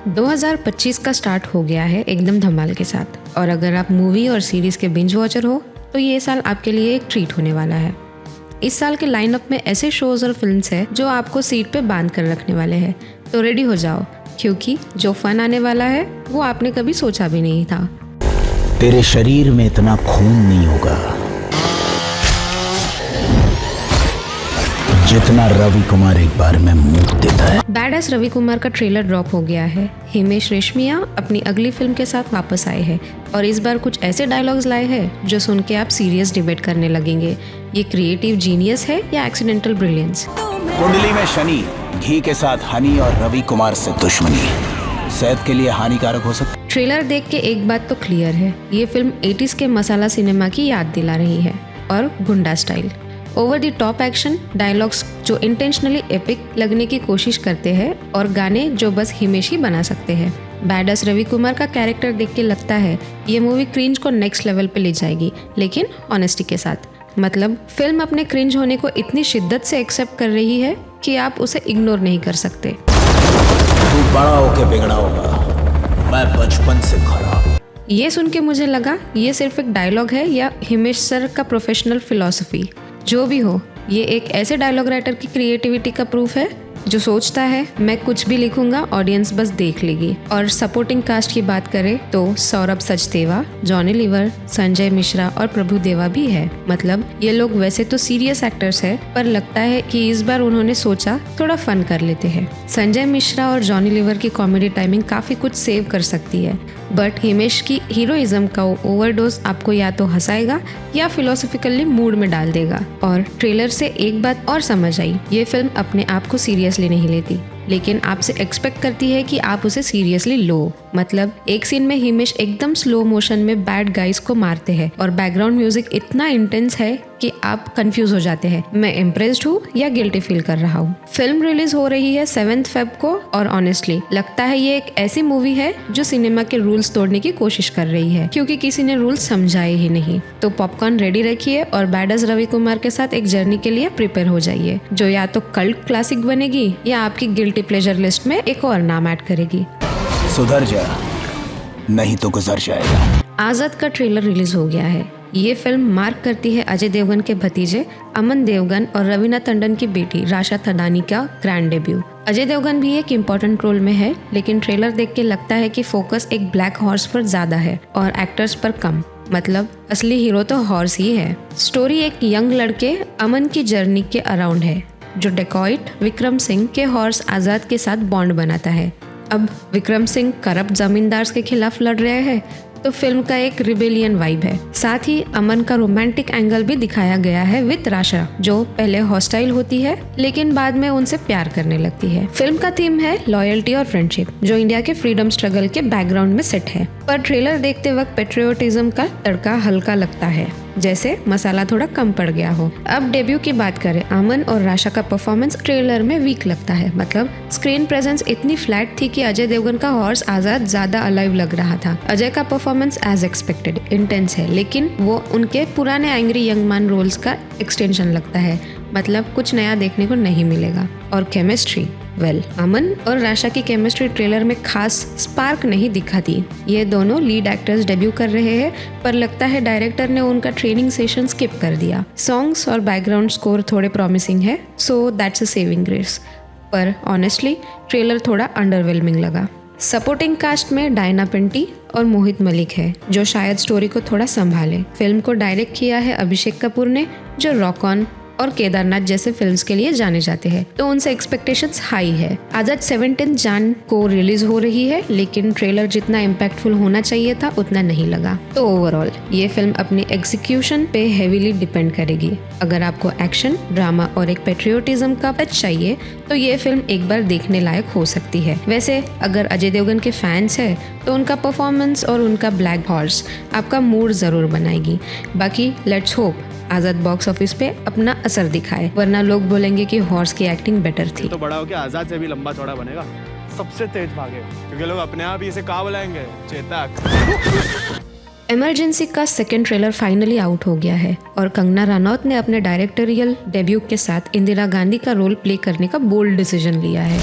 2025 का स्टार्ट हो गया है एकदम धमाल के साथ, और अगर आप मूवी और सीरीज के बिंज वॉचर हो तो ये साल आपके लिए एक ट्रीट होने वाला है। इस साल के लाइनअप में ऐसे शोज और फिल्म्स हैं जो आपको सीट पे बांध कर रखने वाले हैं। तो रेडी हो जाओ, क्योंकि जो फन आने वाला है वो आपने कभी सोचा भी नहीं था। तेरे शरीर में इतना खून नहीं होगा जितना रवि कुमार एक बार में मूक देता है। बैडएस रवि कुमार का ट्रेलर ड्रॉप हो गया है। हिमेश रेशमिया अपनी अगली फिल्म के साथ वापस आए हैं और इस बार कुछ ऐसे डायलॉग्स लाए हैं जो सुन के आप सीरियस डिबेट करने लगेंगे। ये क्रिएटिव जीनियस है या एक्सीडेंटल ब्रिलियंस? कुंडली में शनि, घी के साथ हनी और रवि कुमार से दुश्मनी सेहत के लिए हानिकारक हो सकती। ट्रेलर देख के एक बात तो क्लियर है, ये फिल्म 80s के मसाला सिनेमा की याद दिला रही है, और गुंडा style. Over the top action, dialogues जो इंटेंशनली एपिक लगने की कोशिश करते हैं, और गाने जो बस हिमेश ही बना सकते हैं। बैडएस रवि कुमार का कैरेक्टर देख के लगता है ये मूवी क्रिंज को नेक्स्ट लेवल पे ले जाएगी, लेकिन ऑनेस्टी के साथ। मतलब फिल्म अपने क्रिंज होने को इतनी शिद्दत से एक्सेप्ट कर रही है कि आप उसे इग्नोर नहीं कर सकते। तू बड़ा होके बिगड़ा होगा, मैं बचपन से खराब हूँ। ये सुन के मुझे लगा ये सिर्फ एक डायलॉग है या हिमेश सर का प्रोफेशनल फिलॉसफी। जो भी हो, ये एक ऐसे डायलॉग राइटर की क्रिएटिविटी का प्रूफ है जो सोचता है मैं कुछ भी लिखूंगा, ऑडियंस बस देख लेगी। और सपोर्टिंग कास्ट की बात करें तो सौरभ सचदेवा, जॉनी लीवर, संजय मिश्रा और प्रभु देवा भी है। मतलब ये लोग वैसे तो सीरियस एक्टर्स हैं, पर लगता है कि इस बार उन्होंने सोचा थोड़ा फन कर लेते हैं। संजय मिश्रा और जॉनी लीवर की कॉमेडी टाइमिंग काफी कुछ सेव कर सकती है, बट हिमेश की हीरोइज्म का ओवरडोज आपको या तो हंसाएगा या फिलोसफिकली मूड में डाल देगा। और ट्रेलर से एक बात और समझ आई, ये फिल्म अपने आप को सीरियसली नहीं लेती, लेकिन आपसे एक्सपेक्ट करती है कि आप उसे सीरियसली लो। मतलब एक सीन में हिमेश एकदम स्लो मोशन में बैड गाइज को मारते हैं और बैकग्राउंड म्यूजिक इतना इंटेंस है कि आप कंफ्यूज हो जाते हैं, मैं इम्प्रेस्ड हूँ या गिल्टी फील कर रहा हूँ। फिल्म रिलीज हो रही है 7 फेब को, और ऑनेस्टली लगता है ये एक ऐसी मूवी है जो सिनेमा के रूल्स तोड़ने की कोशिश कर रही है, क्योंकि किसी ने रूल्स समझाए ही नहीं। तो पॉपकॉर्न रेडी रखिए और बैडएस रवि कुमार के साथ एक जर्नी के लिए प्रिपेयर हो जाइए, जो या तो कल्ट क्लासिक बनेगी या आपकी गिल्टी प्लेजर लिस्ट में एक और नाम ऐड करेगी। सुधर जा, नहीं तो गुजर जाएगा। आजाद का ट्रेलर रिलीज हो गया है। ये फिल्म मार्क करती है अजय देवगन के भतीजे अमन देवगन और रवीना टंडन की बेटी राशा थदानी का ग्रैंड डेब्यू। अजय देवगन भी एक इम्पोर्टेंट रोल में है, लेकिन ट्रेलर देख के लगता है कि फोकस एक ब्लैक हॉर्स पर ज्यादा है और एक्टर्स पर कम। मतलब असली हीरो तो हॉर्स ही है। स्टोरी एक यंग लड़के अमन की जर्नी के अराउंड है, जो डेकॉइट विक्रम सिंह के हॉर्स आजाद के साथ बॉन्ड बनाता है। अब विक्रम सिंह करप्ट जमींदार के खिलाफ लड़ रहे हैं, तो फिल्म का एक रिबेलियन वाइब है। साथ ही अमन का रोमांटिक एंगल भी दिखाया गया है विद राशा, जो पहले हॉस्टाइल होती है लेकिन बाद में उनसे प्यार करने लगती है। फिल्म का थीम है लॉयल्टी और फ्रेंडशिप, जो इंडिया के फ्रीडम स्ट्रगल के बैकग्राउंड में सेट है। पर ट्रेलर देखते वक्त पेट्रियोटिज्म का तड़का हल्का लगता है, जैसे मसाला थोड़ा कम पड़ गया हो। अब डेब्यू की बात करें, अमन और राशा का परफॉर्मेंस ट्रेलर में वीक लगता है। मतलब स्क्रीन प्रेजेंस इतनी फ्लैट थी कि अजय देवगन का हॉर्स आजाद ज्यादा अलाइव लग रहा था। अजय का परफॉर्मेंस एज एक्सपेक्टेड इंटेंस है, लेकिन वो उनके पुराने एंग्री यंग मैन रोल्स का एक्सटेंशन लगता है। मतलब कुछ नया देखने को नहीं मिलेगा। और केमिस्ट्री, अमन और राशा की केमिस्ट्री ट्रेलर में खास स्पार्क नहीं दिखाती। ये दोनों लीड एक्टर्स डेब्यू कर रहे हैं, पर लगता है डायरेक्टर ने उनका ट्रेनिंग सेशन स्किप कर दिया। सॉन्ग्स और बैकग्राउंड स्कोर थोड़े प्रॉमिसिंग है, so that's a saving grace. पर ऑनेस्टली ट्रेलर थोड़ा अंडरवेलमिंग लगा। सपोर्टिंग कास्ट में डायना पिंटी और मोहित मलिक है, जो शायद स्टोरी को थोड़ा संभाले। फिल्म को डायरेक्ट किया है अभिषेक कपूर ने, जो रॉक ऑन और केदारनाथ जैसे फिल्म्स के लिए जाने जाते हैं, तो उनसे एक्सपेक्टेशंस हाई है। आजाद 17 जान को रिलीज हो रही है, लेकिन ट्रेलर जितना इम्पैक्टफुल होना चाहिए था उतना नहीं लगा। तो ओवरऑल ये फिल्म अपनी एग्जीक्यूशन पे हेवीली डिपेंड करेगी। अगर आपको एक्शन, ड्रामा और एक पेट्रियोटिज्म का टच चाहिए तो ये फिल्म एक बार देखने लायक हो सकती है। वैसे अगर अजय देवगन के फैंस है तो उनका परफॉर्मेंस और उनका ब्लैक हॉर्स आपका मूड जरूर बनाएगी। बाकी let's hope Azad box office पे अपना असर दिखाए, वरना लोग बोलेंगे कि हॉर्स की एक्टिंग बेटर थी। तो बड़ा होकर आजाद से भी लंबा चौड़ा बनेगा, सबसे तेज भागे, क्योंकि लोग अपने आप ही इसे कहाँ बुलाएंगे, चेतक। इमरजेंसी का सेकेंड ट्रेलर फाइनली आउट हो गया है और कंगना रनौत ने अपने डायरेक्टोरियल डेब्यू के साथ इंदिरा गांधी का रोल प्ले करने का बोल्ड डिसीजन लिया है।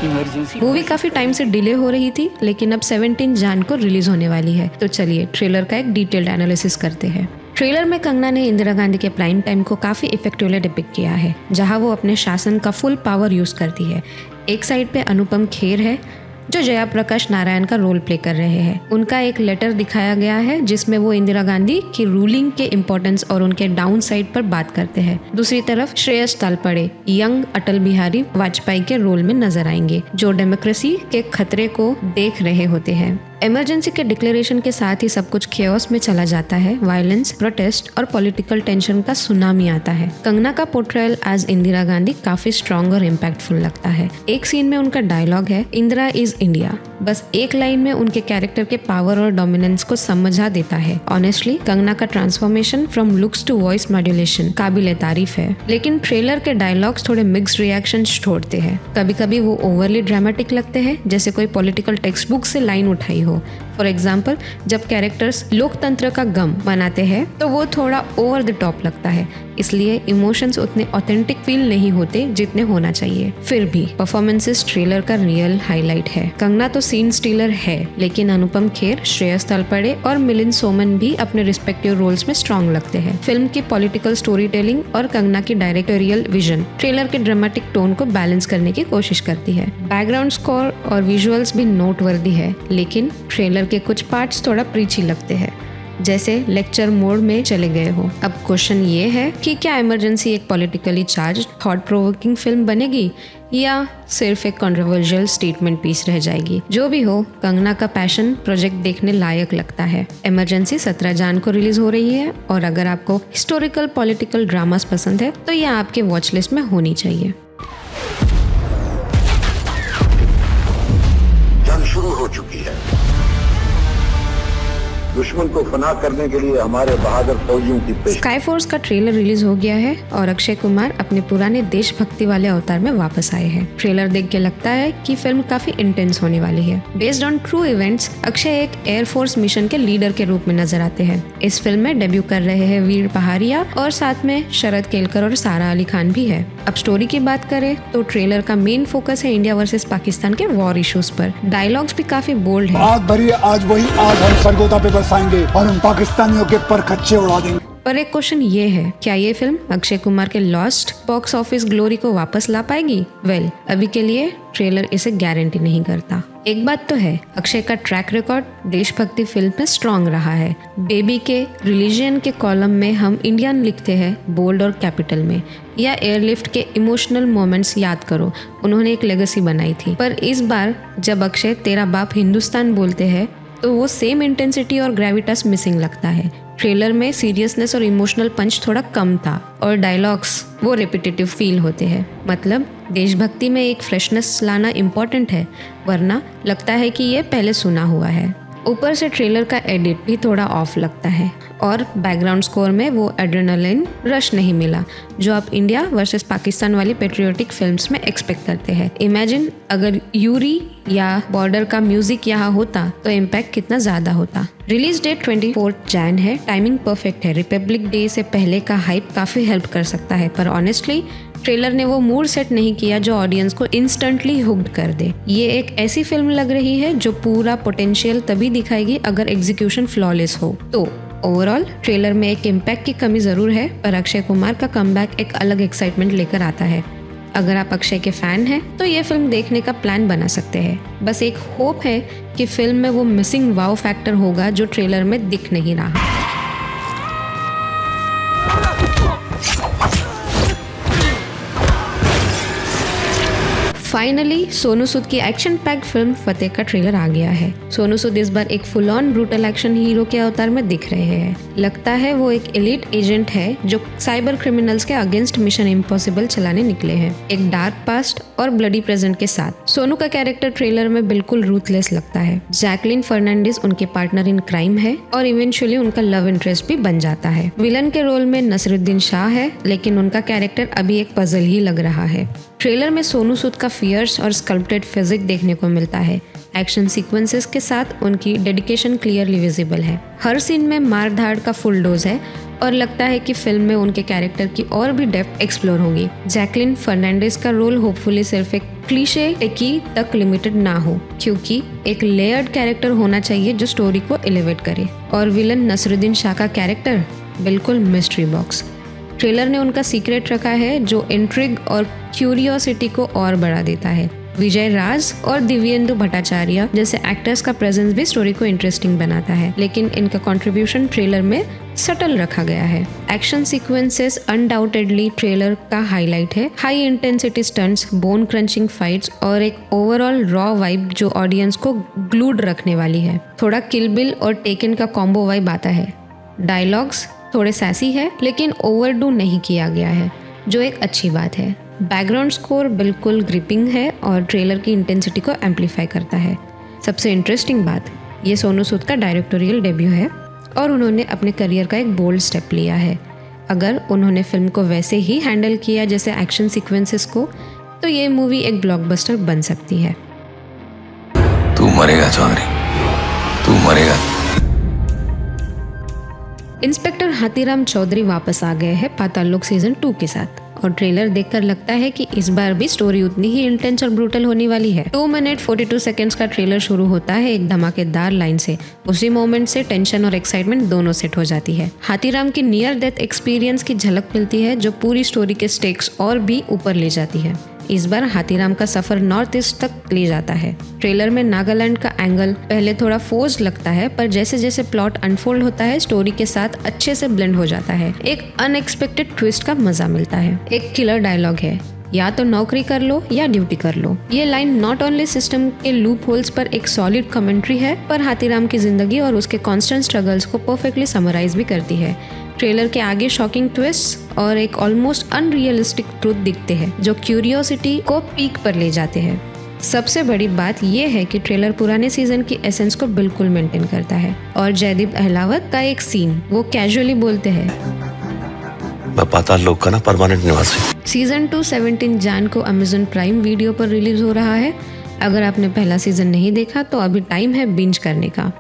इमरजेंसी। मूवी काफी टाइम से डिले हो रही थी, लेकिन अब 17 जैन को रिलीज होने वाली है। तो चलिए ट्रेलर का एक डिटेल्ड एनालिसिस करते हैं। ट्रेलर में कंगना ने इंदिरा गांधी के प्राइम टाइम को काफी इफेक्टिवली डिपिक्ट किया है, जहां वो अपने शासन का फुल पावर यूज करती है। एक साइड पे अनुपम खेर है जो जयाप्रकाश नारायण का रोल प्ले कर रहे हैं। उनका एक लेटर दिखाया गया है जिसमें वो इंदिरा गांधी की रूलिंग के इम्पोर्टेंस और उनके डाउन साइड पर बात करते हैं। दूसरी तरफ श्रेयस तालपड़े यंग अटल बिहारी वाजपेयी के रोल में नजर आएंगे, जो डेमोक्रेसी के खतरे को देख रहे होते हैं। इमरजेंसी के डिक्लेरेशन के साथ ही सब कुछ केओस में चला जाता है। वायलेंस, प्रोटेस्ट और पॉलिटिकल टेंशन का सुनामी आता है। कंगना का पोर्ट्रेयल एज इंदिरा गांधी काफी स्ट्रॉन्ग और इम्पैक्टफुल लगता है। एक सीन में उनका डायलॉग है, इंदिरा इज इंडिया। बस एक लाइन में उनके कैरेक्टर के पावर और डोमिनेंस को समझा देता है। ऑनेस्टली कंगना का transformation from looks to voice modulation काबिले तारीफ है, लेकिन ट्रेलर के डायलॉग्स थोड़े मिक्स्ड रिएक्शन छोड़ते हैं। कभी कभी वो ओवरली ड्रामेटिक लगते हैं, जैसे कोई पॉलिटिकल टेक्स्ट बुक से लाइन उठाई हो। फॉर एग्जाम्पल, जब कैरेक्टर्स लोकतंत्र का गम मनाते हैं तो वो थोड़ा ओवर द टॉप लगता है, इसलिए इमोशंस उतने ऑथेंटिक फील नहीं होते जितने होना चाहिए। फिर भी परफॉर्मेंसेस ट्रेलर का रियल हाईलाइट है। कंगना तो सीन स्टीलर है, लेकिन अनुपम खेर, श्रेयस तालपड़े और मिलिंद सोमन भी अपने रिस्पेक्टिव रोल्स में स्ट्रॉन्ग लगते हैं। फिल्म की पॉलिटिकल स्टोरी टेलिंग और कंगना की डायरेक्टोरियल विजन ट्रेलर के ड्रामेटिक टोन को बैलेंस करने की कोशिश करती है। बैकग्राउंड स्कोर और विजुअल्स भी नोटवर्दी है, लेकिन ट्रेलर के कुछ पार्ट्स थोड़ा प्रीची लगते हैं, जैसे लेक्चर मोड में चले गए हो। अब क्वेश्चन ये है कि क्या इमरजेंसी एक politically charge thought provoking film बनेगी या सिर्फ एक कंट्रोवर्शियल स्टेटमेंट पीस रह जाएगी। जो भी हो, कंगना का पैशन प्रोजेक्ट देखने लायक लगता है। इमरजेंसी 17 जैन को रिलीज हो रही है, और अगर आपको हिस्टोरिकल पॉलिटिकल ड्रामास पसंद है तो यह आपके वॉच लिस्ट में होनी चाहिए। जंग शुरू हो चुकी है। दुश्मन को फना करने के लिए हमारे बहादुर फौजियों की पेश। स्काई फोर्स का ट्रेलर रिलीज हो गया है और अक्षय कुमार अपने पुराने देशभक्ति वाले अवतार में वापस आए हैं। ट्रेलर देख के लगता है कि फिल्म काफी इंटेंस होने वाली है। Based on true events, Akshay एक एयरफोर्स मिशन के लीडर के रूप में नजर आते हैं। इस फिल्म में डेब्यू कर रहे हैं वीर पहाड़िया और साथ में शरद केलकर और सारा अली खान भी है। अब स्टोरी की बात करें तो ट्रेलर का मेन फोकस है इंडिया वर्सेस पाकिस्तान के वॉर इश्यूज पर। डायलॉग्स भी काफी बोल्ड है। आग भरी आज वही आग हम सरगोदा पे बरसाएंगे और उन पाकिस्तानियों के पर खच्चे उड़ा देंगे। पर एक क्वेश्चन ये है, क्या ये फिल्म अक्षय कुमार के लॉस्ट बॉक्स ऑफिस ग्लोरी को वापस ला पाएगी? वेल, अभी के लिए ट्रेलर इसे गारंटी नहीं करता। एक बात तो है, अक्षय का ट्रैक रिकॉर्ड देशभक्ति फिल्म में स्ट्रॉन्ग रहा है। बेबी के रिलीजन के कॉलम में हम इंडियन लिखते हैं बोल्ड और कैपिटल में, या एयरलिफ्ट के इमोशनल मोमेंट्स याद करो, उन्होंने एक लेगेसी बनाई थी। पर इस बार जब अक्षय तेरा बाप हिंदुस्तान बोलते हैं तो वो सेम इंटेंसिटी और ग्रेविटास मिसिंग लगता है। ट्रेलर में सीरियसनेस और इमोशनल पंच थोड़ा कम था और डायलॉग्स वो रिपीटेटिव फील होते हैं। मतलब देशभक्ति में एक फ्रेशनेस लाना इम्पोर्टेंट है, वरना लगता है कि ये पहले सुना हुआ है। ऊपर से ट्रेलर का एडिट भी थोड़ा ऑफ लगता है और बैकग्राउंड स्कोर में वो एड्रेनालिन रश नहीं मिला जो आप इंडिया वर्सेस पाकिस्तान वाली पेट्रियोटिक फिल्म्स में एक्सपेक्ट करते हैं। इमेजिन अगर यूरी या बॉर्डर का म्यूजिक यहाँ होता तो इम्पैक्ट कितना ज्यादा होता। रिलीज डेट 24 जैन है, टाइमिंग परफेक्ट है। रिपब्लिक डे से पहले का हाइप काफी हेल्प कर सकता है, पर ऑनेस्टली ट्रेलर ने वो मूड सेट नहीं किया जो ऑडियंस को इंस्टेंटली हुक्ड कर दे। ये एक ऐसी फिल्म लग रही है जो पूरा पोटेंशियल तभी दिखाएगी अगर एग्जीक्यूशन फ्लॉलेस हो। तो ओवरऑल ट्रेलर में एक इम्पैक्ट की कमी जरूर है, पर अक्षय कुमार का कमबैक एक अलग एक्साइटमेंट लेकर आता है। अगर आप अक्षय के फैन हैं तो ये फिल्म देखने का प्लान बना सकते हैं। बस एक होप है कि फिल्म में वो मिसिंग वाव फैक्टर होगा जो ट्रेलर में दिख नहीं रहा। फाइनली सोनू सूद की एक्शन पैक्ड फिल्म फतेह का ट्रेलर आ गया है। सोनू सूद इस बार एक full on brutal action hero के अवतार में दिख रहे हैं। लगता है वो एक एलिट एजेंट है जो साइबर क्रिमिनल्स के अगेंस्ट मिशन इम्पॉसिबल चलाने निकले हैं, एक डार्क पास्ट और ब्लडी प्रेजेंट के साथ। सोनू का कैरेक्टर ट्रेलर में बिल्कुल रूथलेस लगता है। जैकलिन फर्नांडिस उनके पार्टनर इन क्राइम है और इवेंचुअली उनका लव इंटरेस्ट भी बन जाता है। विलन के रोल में नसरुद्दीन शाह है, लेकिन उनका कैरेक्टर अभी एक पजल ही लग रहा है। ट्रेलर में सोनू सूद का फियर्स और स्कल्प्टेड फिजिक देखने को मिलता है। एक्शन सीक्वेंसेस के साथ उनकी डेडिकेशन क्लियरली विजिबल है। हर सीन में मार धाड़ का फुल डोज है और लगता है कि फिल्म में उनके कैरेक्टर की और भी डेप्थ एक्सप्लोर होगी। जैकलिन फर्नांडिस का रोल होपफुली सिर्फ एक क्लीशे की तक लिमिटेड ना हो, क्योंकि एक लेयर्ड कैरेक्टर होना चाहिए जो स्टोरी को एलिवेट करे। और विलन नसरुद्दीन शाह का कैरेक्टर बिल्कुल मिस्ट्री बॉक्स। ट्रेलर ने उनका सीक्रेट रखा है जो इंट्रिग और क्यूरियोसिटी को और बढ़ा देता है। विजय राज और दिव्येंदु भट्टाचार्य जैसे एक्टर्स का प्रेजेंस भी स्टोरी को इंटरेस्टिंग बनाता है, लेकिन इनका कंट्रीब्यूशन ट्रेलर में सटल रखा गया है। एक्शन सीक्वेंसेस अनडाउटेडली ट्रेलर का हाईलाइट है। High intensity stunts, bone crunching fights और एक ओवरऑल रॉ वाइब जो ऑडियंस को ग्लूड रखने वाली है। थोड़ा किल बिल और टेकन का कॉम्बो वाइब आता है। डायलॉग्स थोड़े सैसी है लेकिन ओवरडू नहीं किया गया है, जो एक अच्छी बात है। बैकग्राउंड स्कोर बिल्कुल ग्रिपिंग है और ट्रेलर की इंटेंसिटी को एम्पलीफाई करता है। सबसे इंटरेस्टिंग बात, ये सोनू सूद का डायरेक्टोरियल डेब्यू है और उन्होंने अपने करियर का एक बोल्ड स्टेप लिया है। अगर उन्होंने फिल्म को वैसे ही हैंडल किया जैसे एक्शन सीक्वेंसेस को, तो ये मूवी एक ब्लॉकबस्टर बन सकती है। तू मरेगा चौधरी, तू मरेगा। इंस्पेक्टर हाथीराम चौधरी वापस आ गए हैं पाताल लोक सीजन 2 के साथ और ट्रेलर देखकर लगता है कि इस बार भी स्टोरी उतनी ही इंटेंस और ब्रूटल होने वाली है। 2 मिनट 42 सेकंड्स का ट्रेलर शुरू होता है एक धमाकेदार लाइन से। उसी मोमेंट से टेंशन और एक्साइटमेंट दोनों सेट हो जाती है। हाथीराम की नियर डेथ एक्सपीरियंस की झलक मिलती है जो पूरी स्टोरी के स्टेक्स और भी ऊपर ले जाती है। इस बार हाथीराम का सफर नॉर्थ ईस्ट तक ले जाता है। ट्रेलर में नागालैंड का एंगल पहले थोड़ा फोर्स्ड लगता है, पर जैसे जैसे प्लॉट अनफोल्ड होता है स्टोरी के साथ अच्छे से ब्लेंड हो जाता है। एक अनएक्सपेक्टेड ट्विस्ट का मजा मिलता है। एक किलर डायलॉग है, या तो नौकरी कर लो या ड्यूटी कर लो। ये लाइन नॉट ओनली सिस्टम के लूप होल्स पर एक सॉलिड कमेंट्री है, पर हाथीराम की जिंदगी और उसके कॉन्स्टेंट स्ट्रगल्स को परफेक्टली समराइज भी करती है। ट्रेलर के आगे शॉकिंग ट्विस्ट और एक ऑलमोस्ट अनरियलिस्टिक ट्रूथ दिखते हैं जो क्यूरियोसिटी को पीक पर ले जाते हैं। सबसे बड़ी बात यह है कि ट्रेलर पुराने सीजन की एसेंस को बिल्कुल मेंटेन करता है। और जयदीप अहलावत का एक सीन वो कैजुअली बोलते हैं, मैं पाताल लोक का ना परमानेंट निवासी। सीजन 2 17 जैन को अमेजन प्राइम वीडियो पर रिलीज हो रहा है। अगर आपने पहला सीजन नहीं देखा तो अभी टाइम है बिंज करने का।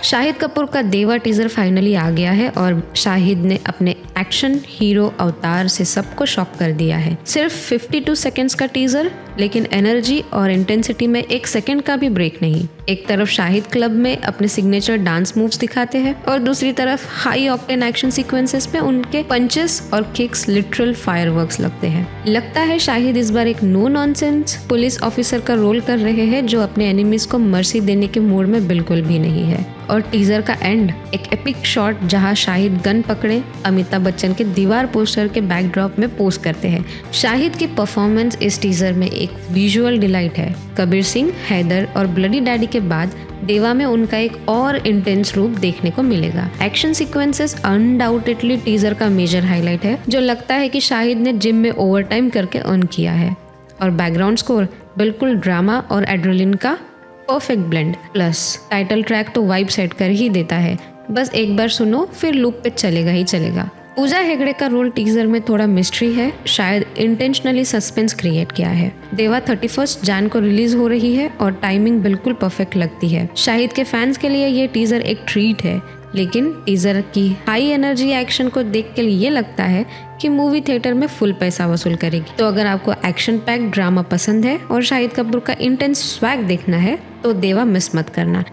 शाहिद कपूर का देवा टीजर फाइनली आ गया है और शाहिद ने अपने एक्शन हीरो अवतार से सबको शॉक कर दिया है। सिर्फ 52 सेकंड्स का टीजर, लेकिन एनर्जी और इंटेंसिटी में 1 सेकंड का भी ब्रेक नहीं। एक तरफ शाहिद क्लब में अपने सिग्नेचर डांस मूव्स दिखाते हैं और दूसरी तरफ हाई ऑक्टेन एक्शन सीक्वेंसेस में उनके पंचेस और किक्स लिटरल फायरवर्क्स लगते हैं। लगता है शाहिद इस बार एक नो नॉनसेंस पुलिस ऑफिसर का रोल कर रहे हैं जो अपने एनिमीज को मर्सी देने के मूड में बिल्कुल भी नहीं है। और टीजर का एंड एक एपिक शॉट जहां शाहिद गन पकड़े अमिताभ बच्चन के दीवार पोस्टर के बैकड्रॉप में पोज करते हैं। शाहिद की परफॉर्मेंस इस टीजर में एक विजुअल डिलाइट है। कबीर सिंह, हैदर और ब्लडी डैडी के बाद देवा में उनका एक और इंटेंस रूप देखने को मिलेगा। एक्शन सीक्वेंसेस अनडाउटेडली टीजर का मेजर हाईलाइट है जो लगता है कि शाहिद ने जिम में ओवरटाइम करके अर्न किया है। और बैकग्राउंड स्कोर बिल्कुल ड्रामा और एड्रेनलिन का perfect blend, plus title track तो वाइब सेट कर ही देता है। बस एक बार सुनो फिर लूप पे चलेगा ही चलेगा। पूजा हेगड़े का रोल टीजर में थोड़ा मिस्ट्री है, शायद इंटेंशनली सस्पेंस क्रिएट किया है। देवा 31 जैन को रिलीज हो रही है और टाइमिंग बिल्कुल परफेक्ट लगती है। शाहिद के फैंस के लिए ये टीजर एक ट्रीट है, लेकिन टीजर की हाई एनर्जी एक्शन को देख के ये लगता है कि मूवी थिएटर में फुल पैसा वसूल करेगी। तो अगर आपको एक्शन पैक ड्रामा पसंद है और शाहिद कपूर का इंटेंस स्वैग देखना है तो देवा मिस मत करना।